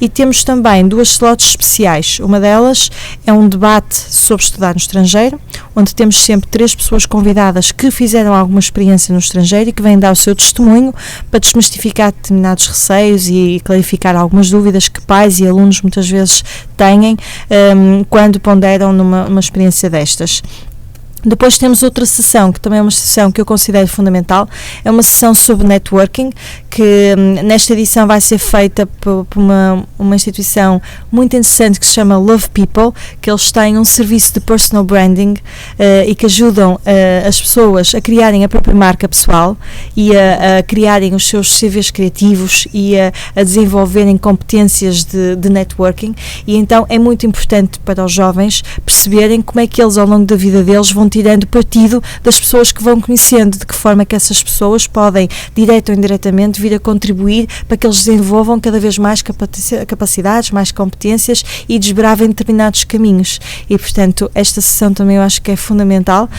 Speaker 2: e temos também 2 slots especiais. Uma delas é um debate sobre estudar no estrangeiro, onde temos sempre 3 pessoas convidadas que fizeram tiveram alguma experiência no estrangeiro e que vêm dar o seu testemunho para desmistificar determinados receios e clarificar algumas dúvidas que pais e alunos muitas vezes têm quando ponderam numa experiência destas. Depois temos outra sessão, que também é uma sessão que eu considero fundamental, é uma sessão sobre networking, que nesta edição vai ser feita por uma instituição muito interessante que se chama Love People, que eles têm um serviço de personal branding e que ajudam as pessoas a criarem a própria marca pessoal e a criarem os seus CVs criativos e a desenvolverem competências de networking, e então é muito importante para os jovens perceberem como é que eles ao longo da vida deles vão tirando partido das pessoas que vão conhecendo, de que forma que essas pessoas podem, direto ou indiretamente, vir a contribuir para que eles desenvolvam cada vez mais capacidades, mais competências e desbravem determinados caminhos. E, portanto, esta sessão também eu acho que é fundamental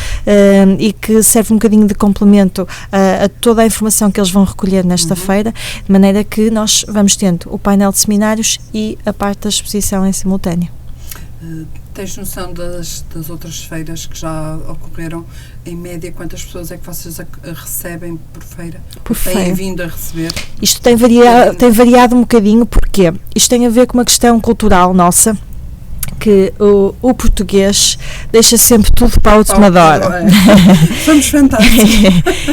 Speaker 2: e que serve um bocadinho de complemento a toda a informação que eles vão recolher nesta feira, de maneira que nós vamos tendo o painel de seminários e a parte da exposição em simultâneo.
Speaker 1: Tens noção das outras feiras que já ocorreram? Em média, quantas pessoas é que vocês recebem por feira? Têm vindo a receber?
Speaker 2: Isto tem variado um bocadinho, porque isto tem a ver com uma questão cultural nossa, que o português deixa sempre tudo para a última hora.
Speaker 1: Somos fantásticos.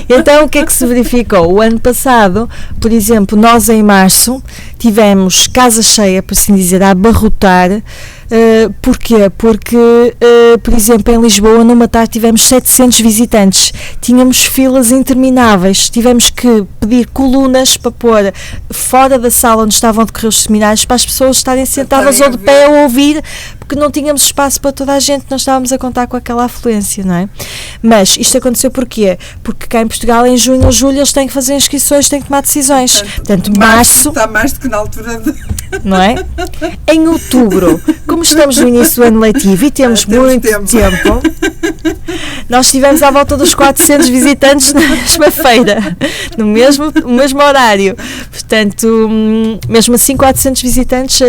Speaker 2: Então, o que é que se verificou? O ano passado, por exemplo, nós em março tivemos casa cheia, por assim dizer, a abarrotar. Porquê? Porque, por exemplo, em Lisboa, numa tarde tivemos 700 visitantes, tínhamos filas intermináveis, tivemos que pedir colunas para pôr fora da sala onde estavam a decorrer os seminários para as pessoas estarem sentadas ou de pé a ouvir, porque não tínhamos espaço para toda a gente, não estávamos a contar com aquela afluência, não é? Mas isto aconteceu porquê? Porque cá em Portugal, em junho ou julho, eles têm que fazer inscrições, têm que tomar decisões. Portanto, março...
Speaker 1: Está mais do que na altura de...
Speaker 2: Não é? Em outubro, como estamos no início do ano letivo e temos muito tempo, nós tivemos à volta dos 400 visitantes na mesma feira, no mesmo horário. Portanto, mesmo assim, 400 visitantes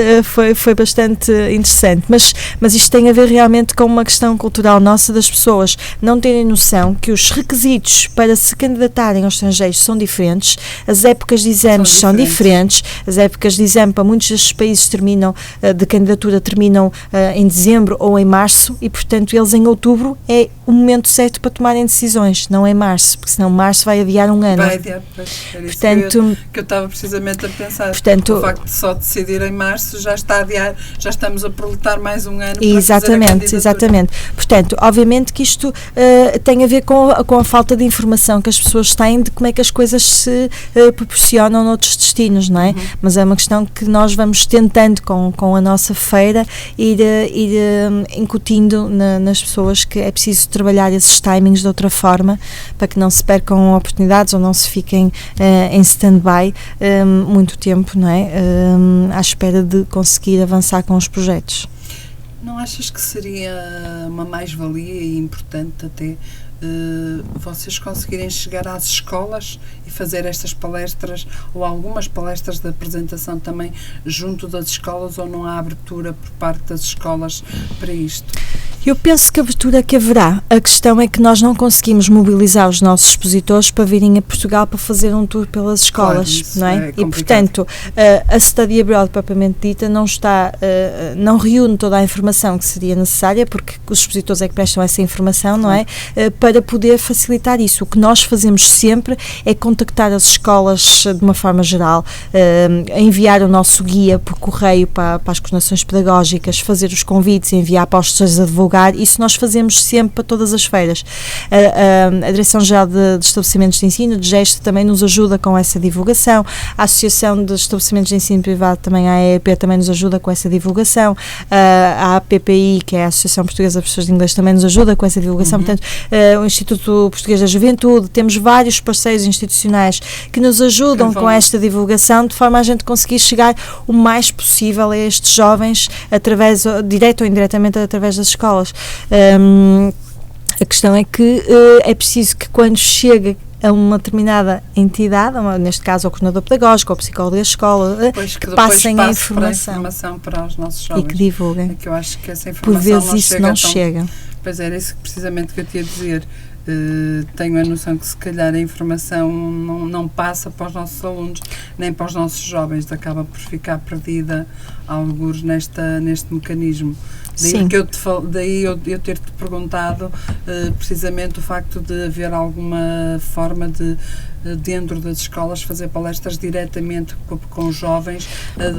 Speaker 2: foi bastante interessante. Mas isto tem a ver realmente com uma questão cultural nossa, das pessoas não terem noção que os requisitos para se candidatarem aos estrangeiros são diferentes, as épocas de exames são diferentes, as épocas de exame para muitos destes países de candidatura terminam em dezembro ou em março e, portanto, eles em outubro é o momento certo para tomarem decisões, não em março, porque senão março vai adiar um ano.
Speaker 1: Vai adiar, portanto, que eu estava precisamente a pensar. Portanto, o facto de só decidir em março já está a adiar, já estamos a proletar mais um ano.
Speaker 2: Exatamente. Portanto, obviamente que isto tem a ver com a falta de informação que as pessoas têm de como é que as coisas se proporcionam noutros destinos, não é? Mas é uma questão que nós vamos tentando com a nossa feira ir incutindo nas pessoas que é preciso trabalhar esses timings de outra forma para que não se percam oportunidades ou não se fiquem em stand-by muito tempo, não é? À espera de conseguir avançar com os projetos.
Speaker 1: Não achas que seria uma mais-valia e importante até vocês conseguirem chegar às escolas e fazer estas palestras ou algumas palestras de apresentação também junto das escolas, ou não há abertura por parte das escolas para isto?
Speaker 2: Eu penso que a abertura que haverá. A questão é que nós não conseguimos mobilizar os nossos expositores para virem a Portugal para fazer um tour pelas escolas, claro, não é? E, portanto, a Study Abroad propriamente dita não reúne toda a informação que seria necessária, porque os expositores é que prestam essa informação, não é? Para poder facilitar isso. O que nós fazemos sempre é contactar as escolas de uma forma geral, enviar o nosso guia por correio para as coordenações pedagógicas, fazer os convites, enviar para os gestores a divulgar. Isso nós fazemos sempre para todas as feiras. A Direção-Geral de Estabelecimentos de Ensino, de Gesto, também nos ajuda com essa divulgação. A Associação de Estabelecimentos de Ensino Privado, também a AEP, também nos ajuda com essa divulgação. A APPI, que é a Associação Portuguesa de Professores de Inglês, também nos ajuda com essa divulgação. Portanto, o Instituto Português da Juventude, temos vários parceiros institucionais que nos ajudam com esta divulgação, de forma a gente conseguir chegar o mais possível a estes jovens, direto ou indiretamente, através das escolas. A questão é que é preciso que quando chega a uma determinada entidade, neste caso o coordenador pedagógico ou o psicólogo da escola, que passem a informação
Speaker 1: para os nossos jovens
Speaker 2: e que divulguem.
Speaker 1: É que eu acho que essa informação
Speaker 2: por vezes não chega.
Speaker 1: Pois era isso precisamente que eu te ia dizer. Tenho a noção que se calhar a informação não passa para os nossos alunos, nem para os nossos jovens, acaba por ficar perdida alguns neste mecanismo. Daí eu ter-te perguntado precisamente o facto de haver alguma forma de, dentro das escolas, fazer palestras diretamente com os jovens,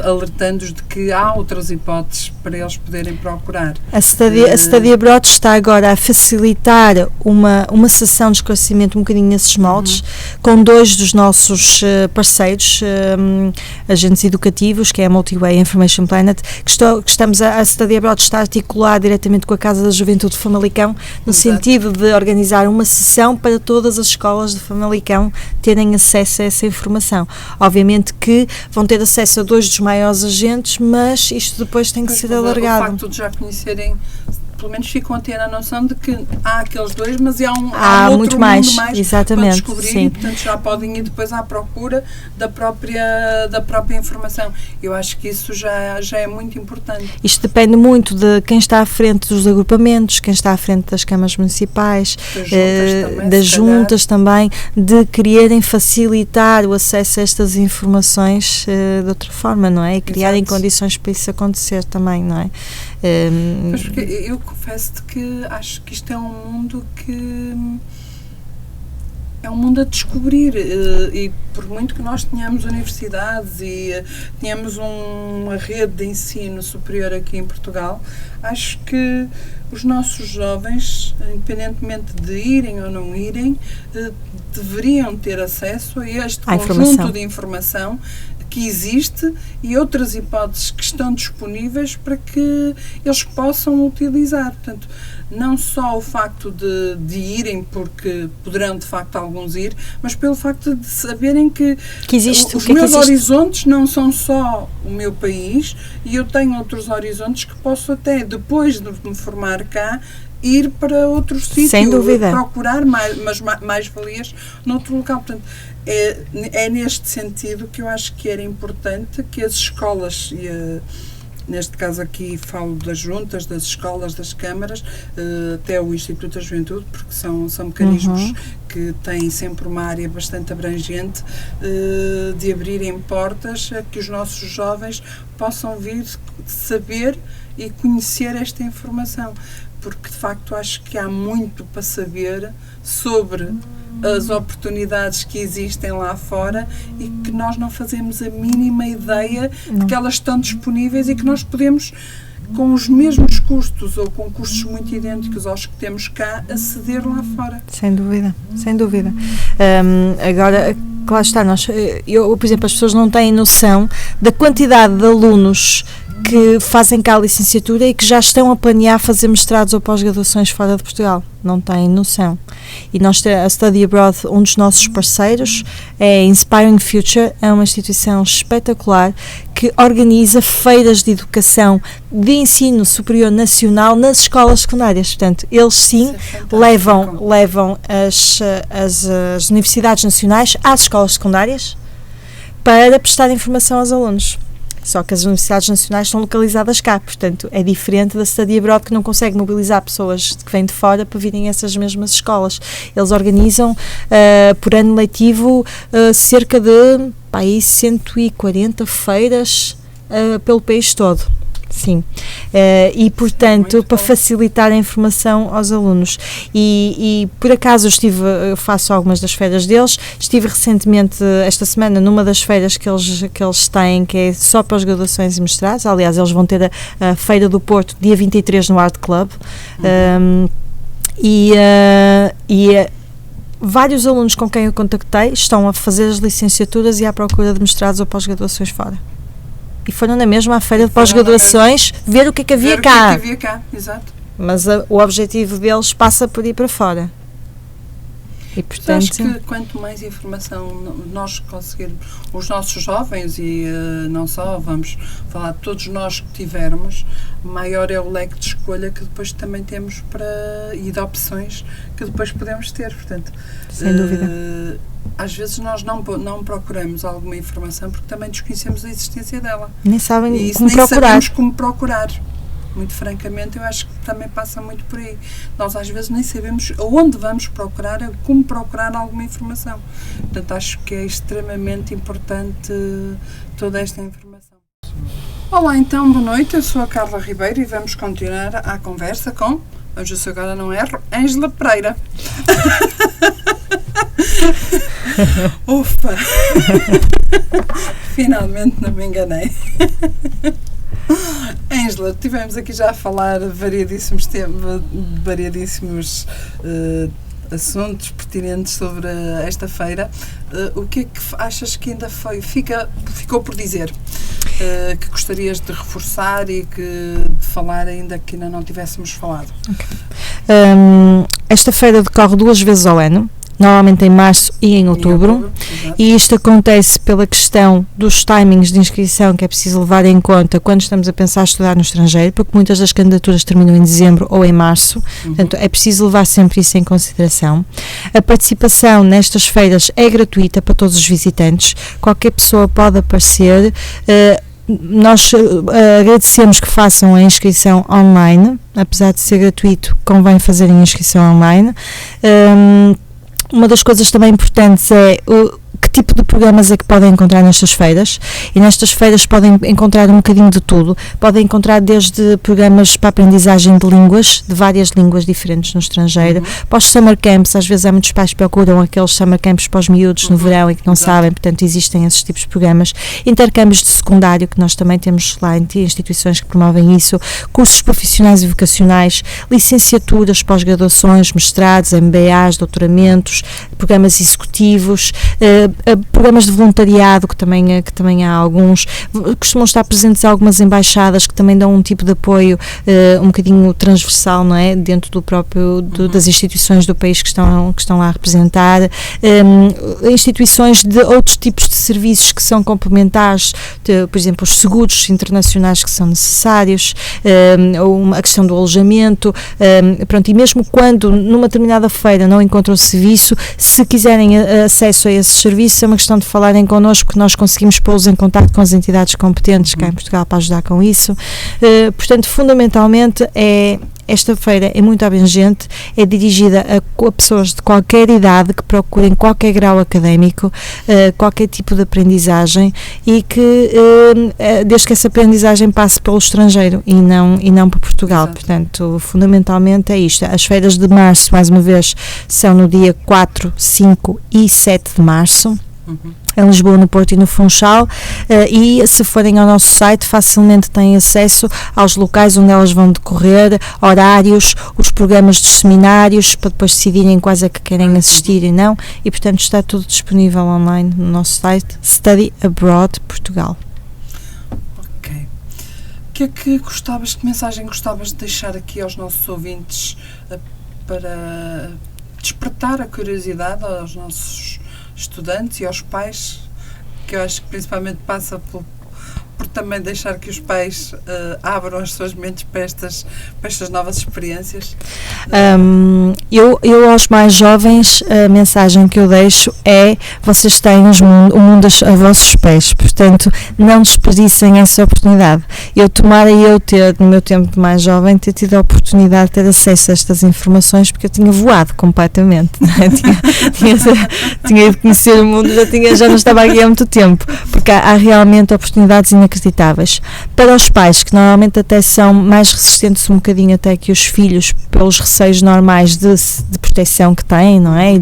Speaker 1: alertando-os de que há outras hipóteses para eles poderem procurar.
Speaker 2: A Study Abroad está agora a facilitar uma sessão de esclarecimento um bocadinho nesses moldes, com 2 dos nossos parceiros, agentes educativos, que é a Multiway e a Information Planet, a Study Abroad está a articular diretamente com a Casa da Juventude de Famalicão, no sentido de organizar uma sessão para todas as escolas de Famalicão terem acesso a essa informação. Obviamente que vão ter acesso a 2 dos maiores agentes, mas isto depois tem que ser alargado.
Speaker 1: O facto de já conhecerem, pelo menos ficam a ter a noção de que há aqueles 2, mas há um outro
Speaker 2: muito mais,
Speaker 1: mundo mais
Speaker 2: exatamente,
Speaker 1: para descobrir,
Speaker 2: sim.
Speaker 1: E portanto já podem ir depois à procura da própria informação. Eu acho que isso já é muito importante.
Speaker 2: Isto depende muito de quem está à frente dos agrupamentos, quem está à frente das câmaras municipais, das juntas também, de quererem facilitar o acesso a estas informações de outra forma, não é? E criarem condições para isso acontecer também, não é?
Speaker 1: Mas porque eu confesso-te que acho que isto é um mundo que é um mundo a descobrir, e por muito que nós tenhamos universidades e tenhamos uma rede de ensino superior aqui em Portugal, acho que os nossos jovens, independentemente de irem ou não irem, deveriam ter acesso a este conjunto de informação que existe e outras hipóteses que estão disponíveis para que eles possam utilizar. Portanto, não só o facto de irem, porque poderão de facto alguns ir, mas pelo facto de saberem que
Speaker 2: existe,
Speaker 1: os meus horizontes não são só o meu país, e eu tenho outros horizontes que posso até, depois de me formar cá, ir para outro sítio,
Speaker 2: sem dúvida,
Speaker 1: procurar mais-valias noutro local. Portanto, é neste sentido que eu acho que era importante que as escolas, neste caso aqui falo das juntas, das escolas, das câmaras, até o Instituto da Juventude, porque são mecanismos que têm sempre uma área bastante abrangente, de abrirem portas a que os nossos jovens possam vir saber e conhecer esta informação, porque de facto acho que há muito para saber sobre as oportunidades que existem lá fora e que nós não fazemos a mínima ideia de que elas estão disponíveis e que nós podemos, com os mesmos custos ou com custos muito idênticos aos que temos cá, aceder lá fora.
Speaker 2: Sem dúvida, sem dúvida. Agora, claro está, por exemplo, as pessoas não têm noção da quantidade de alunos que fazem cá a licenciatura e que já estão a planear fazer mestrados ou pós-graduações fora de Portugal. Não têm noção. E nós, a Study Abroad, um dos nossos parceiros é Inspiring Future, é uma instituição espetacular que organiza feiras de educação de ensino superior nacional nas escolas secundárias. Portanto, eles sim levam as universidades nacionais às escolas secundárias para prestar informação aos alunos. Só que as universidades nacionais estão localizadas cá, portanto é diferente da Study Abroad, que não consegue mobilizar pessoas que vêm de fora para virem a essas mesmas escolas. Eles organizam por ano letivo cerca de 140 feiras pelo país todo. Sim, e portanto para facilitar a informação aos alunos e por acaso eu faço algumas das feiras deles, estive recentemente esta semana numa das feiras que eles têm, que é só para as graduações e mestrados. Aliás, eles vão ter a Feira do Porto dia 23 no Art Club, vários alunos com quem eu contactei estão a fazer as licenciaturas e à procura de mestrados ou pós-graduações fora. E foram na mesma à feira de pós-graduações ver o que é que havia cá.
Speaker 1: Exato.
Speaker 2: Mas o objetivo deles passa por ir para fora. E portanto,
Speaker 1: acho que quanto mais informação nós conseguirmos, os nossos jovens e não só, vamos falar de todos nós que tivermos, maior é o leque de escolha que depois também temos e de opções que depois podemos ter. Portanto,
Speaker 2: sem dúvida.
Speaker 1: Às vezes nós não procuramos alguma informação porque também desconhecemos a existência dela.
Speaker 2: Nem sabem
Speaker 1: e
Speaker 2: como procurar.
Speaker 1: Sabemos como procurar. Muito francamente, eu acho que também passa muito por aí. Nós às vezes nem sabemos aonde vamos procurar, como procurar alguma informação. Portanto, acho que é extremamente importante toda esta informação. Olá, então, boa noite. Eu sou a Carla Ribeiro e vamos continuar a conversa com, hoje eu agora não erro, Ângela Pereira. Ufa! Finalmente não me enganei. Ângela, estivemos aqui já a falar variadíssimos temas, variadíssimos assuntos pertinentes sobre esta feira. O que é que achas que ainda ficou por dizer? Que gostarias de reforçar e de falar ainda que ainda não tivéssemos falado?
Speaker 2: Okay. Esta feira decorre 2 vezes ao ano. Normalmente em março e em outubro, e isto acontece pela questão dos timings de inscrição que é preciso levar em conta quando estamos a pensar estudar no estrangeiro, porque muitas das candidaturas terminam em dezembro ou em março, portanto é preciso levar sempre isso em consideração. A participação nestas feiras é gratuita para todos os visitantes, qualquer pessoa pode aparecer. Nós agradecemos que façam a inscrição online, apesar de ser gratuito, convém fazerem a inscrição online. Uma das coisas também importantes é que tipo de programas é que podem encontrar nestas feiras, e nestas feiras podem encontrar um bocadinho de tudo. Podem encontrar desde programas para aprendizagem de línguas, de várias línguas diferentes no estrangeiro, para os summer camps. Às vezes há muitos pais que procuram aqueles summer camps para os miúdos no verão e que não sabem, portanto existem esses tipos de programas. Intercâmbios de secundário, que nós também temos lá em instituições que promovem isso, cursos profissionais e vocacionais, licenciaturas, pós-graduações, mestrados, MBAs, doutoramentos, programas executivos, programas de voluntariado, que também há alguns. Costumam estar presentes algumas embaixadas que também dão um tipo de apoio um bocadinho transversal, não é? Dentro do próprio, das instituições do país que estão lá a representar. Instituições de outros tipos de serviços que são complementares, por exemplo, os seguros internacionais que são necessários, a questão do alojamento, pronto, e mesmo quando numa determinada feira não encontram serviço, se quiserem acesso a esses serviços, é uma questão de falarem connosco, que nós conseguimos pô-los em contato com as entidades competentes cá em Portugal para ajudar com isso. Portanto, fundamentalmente, esta feira é muito abrangente, é dirigida a pessoas de qualquer idade que procurem qualquer grau académico, qualquer tipo de aprendizagem, e que desde que essa aprendizagem passe pelo estrangeiro e não por Portugal. Exato. Portanto, fundamentalmente é isto. As feiras de março, mais uma vez, são no dia 4, 5 e 7 de março. Em Lisboa, no Porto e no Funchal, e se forem ao nosso site facilmente têm acesso aos locais onde elas vão decorrer, horários, os programas dos seminários, para depois decidirem quais é que querem assistir e não, e portanto está tudo disponível online no nosso site Study Abroad Portugal.
Speaker 1: Ok. Que mensagem gostavas de deixar aqui aos nossos ouvintes para despertar a curiosidade aos nossos estudantes e aos pais, que eu acho que principalmente passa por também deixar que os pais abram as suas mentes para estas novas experiências?
Speaker 2: Eu aos mais jovens, a mensagem que eu deixo é: vocês têm o mundo a vossos pés, portanto não desperdicem essa oportunidade. Tomara eu ter, no meu tempo de mais jovem, ter tido a oportunidade de ter acesso a estas informações, porque eu tinha voado completamente, não é? tinha ido conhecer o mundo, já não estava aqui há muito tempo, porque há realmente oportunidades inacreditáveis. Para os pais, que normalmente até são mais resistentes um bocadinho até que os filhos, pelos receios normais de proteção que têm, não é?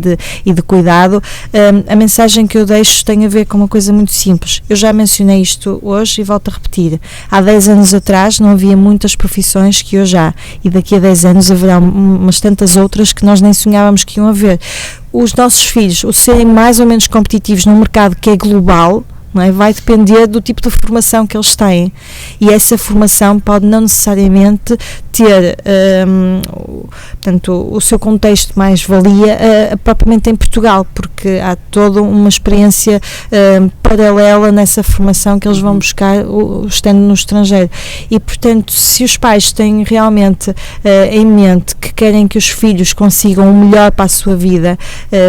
Speaker 2: E de cuidado, a mensagem que eu deixo tem a ver com uma coisa muito simples. Eu já mencionei isto hoje e volto a repetir. Há 10 anos atrás não havia muitas profissões que hoje há, e daqui a 10 anos haverá umas tantas outras que nós nem sonhávamos que iam haver. Os nossos filhos, o serem mais ou menos competitivos num mercado que é global, não é? Vai depender do tipo de formação que eles têm, e essa formação pode não necessariamente ter portanto, o seu contexto mais valia propriamente em Portugal, porque há toda uma experiência paralela nessa formação que eles vão buscar estando no estrangeiro, e portanto, se os pais têm realmente em mente que querem que os filhos consigam o melhor para a sua vida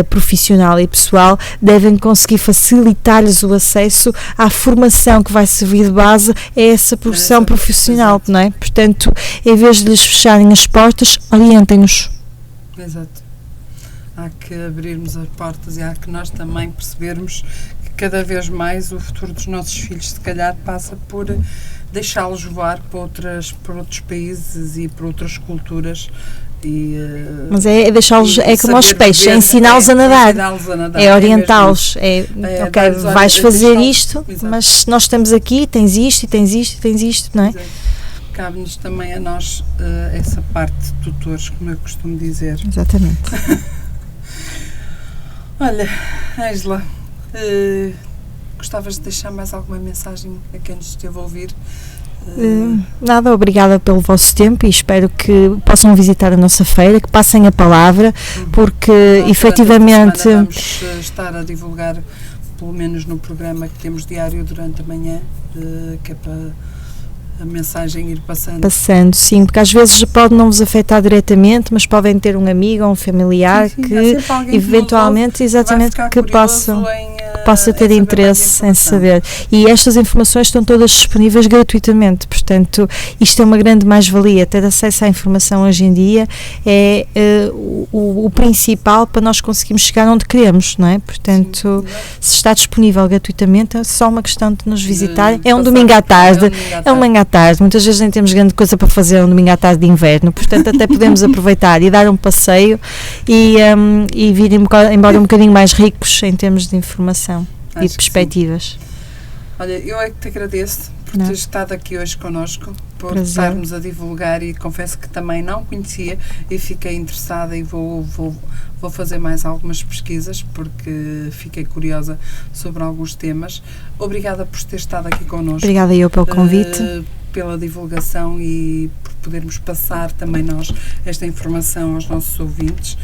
Speaker 2: profissional e pessoal, devem conseguir facilitar-lhes o acesso acesso à formação que vai servir de base a essa profissão profissional,
Speaker 1: exato.
Speaker 2: Não é? Portanto, em vez de lhes fecharem as portas, orientem-nos.
Speaker 1: Exato. Há que abrirmos as portas e há que nós também percebermos que cada vez mais o futuro dos nossos filhos se calhar passa por deixá-los voar para outros países e para outras culturas.
Speaker 2: Mas é deixá-los, é como aos peixes, é ensiná-los a nadar, é orientá-los, ok, vais fazer isto, exato. Mas nós estamos aqui, tens isto, e tens isto, e tens isto, não é?
Speaker 1: Exato. Cabe-nos também a nós essa parte de tutores, como eu costumo dizer.
Speaker 2: Exatamente.
Speaker 1: Olha, Ângela, gostavas de deixar mais alguma mensagem a quem nos esteve a ouvir?
Speaker 2: Nada, obrigada pelo vosso tempo e espero que possam visitar a nossa feira, que passem a palavra, porque efetivamente
Speaker 1: vamos estar a divulgar, pelo menos no programa que temos diário durante a manhã, que é para a mensagem ir passando.
Speaker 2: Passando, sim, porque às vezes pode não vos afetar diretamente, mas podem ter um amigo ou um familiar
Speaker 1: sim,
Speaker 2: que eventualmente, exatamente, que possa ter interesse em saber. E estas informações estão todas disponíveis gratuitamente, portanto, isto é uma grande mais-valia. Ter acesso à informação hoje em dia é o principal para nós conseguirmos chegar onde queremos, não é? Portanto, se está disponível gratuitamente, é só uma questão de nos visitar. É um domingo à tarde, muitas vezes nem temos grande coisa para fazer um domingo à tarde de inverno, portanto até podemos aproveitar e dar um passeio e vir embora um bocadinho mais ricos em termos de informação e de perspectivas.
Speaker 1: Olha, eu é que te agradeço por ter estado aqui hoje connosco, por estarmos a divulgar, e confesso que também não conhecia e fiquei interessada e vou fazer mais algumas pesquisas porque fiquei curiosa sobre alguns temas. Obrigada por ter estado aqui connosco.
Speaker 2: Obrigada eu pelo convite.
Speaker 1: Pela divulgação e por podermos passar também nós esta informação aos nossos ouvintes.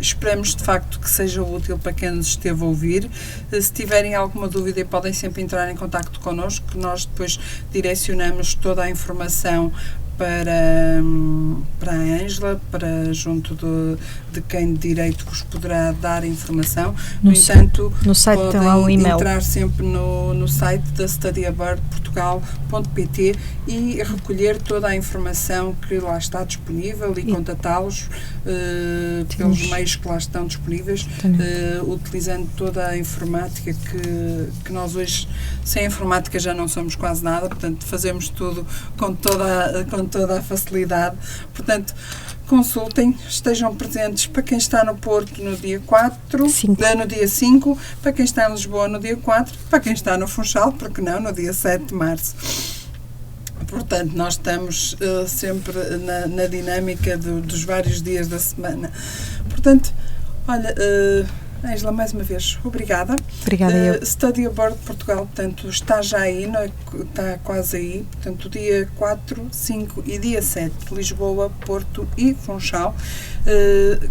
Speaker 1: Esperamos de facto que seja útil para quem nos esteve a ouvir. Se tiverem alguma dúvida, podem sempre entrar em contacto connosco, que nós depois direcionamos toda a informação para a Ângela, para junto de quem de direito vos poderá dar a informação. No entanto,
Speaker 2: no site
Speaker 1: podem
Speaker 2: tem lá um e-mail.
Speaker 1: Entrar sempre no site da studyabroadportugal.pt e recolher toda a informação que lá está disponível e contatá-los pelos meios que lá estão disponíveis, utilizando toda a informática que nós hoje, sem informática já não somos quase nada, portanto fazemos tudo com toda a facilidade. Portanto, consultem, estejam presentes para quem está no Porto no dia 4, no dia 5, para quem está em Lisboa no dia 4, para quem está no Funchal, porque não, no dia 7 de março. Portanto, nós estamos sempre na dinâmica dos vários dias da semana. Portanto, olha, Ângela, mais uma vez, obrigada.
Speaker 2: Obrigada eu.
Speaker 1: Study Abroad Portugal, portanto, está já aí, está quase aí. Portanto, dia 4, 5 e dia 7, Lisboa, Porto e Funchal.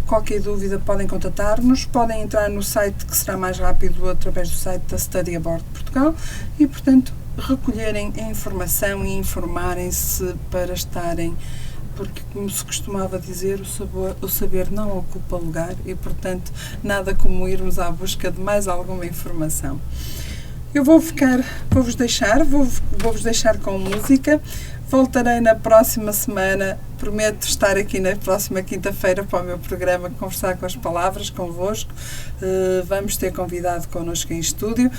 Speaker 1: Qualquer dúvida podem contatar-nos, podem entrar no site, que será mais rápido, através do site da Study Abroad Portugal, e, portanto, recolherem a informação e informarem-se para estarem, porque, como se costumava dizer, o saber não ocupa lugar e, portanto, nada como irmos à busca de mais alguma informação. Eu vou-vos deixar com música. Voltarei na próxima semana, prometo estar aqui na próxima quinta-feira para o meu programa Conversar com as Palavras, convosco. Vamos ter convidado connosco em estúdio.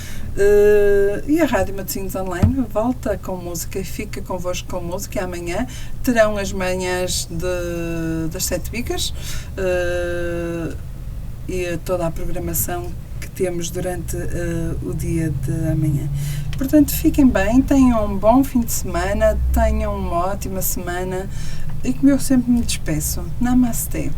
Speaker 1: E a Rádio Matosinhos Online volta com música e fica convosco com música. E amanhã terão as manhãs das 7 bicas e toda a programação que temos durante o dia de amanhã. Portanto, fiquem bem, tenham um bom fim de semana, tenham uma ótima semana e, como eu sempre me despeço, Namastê.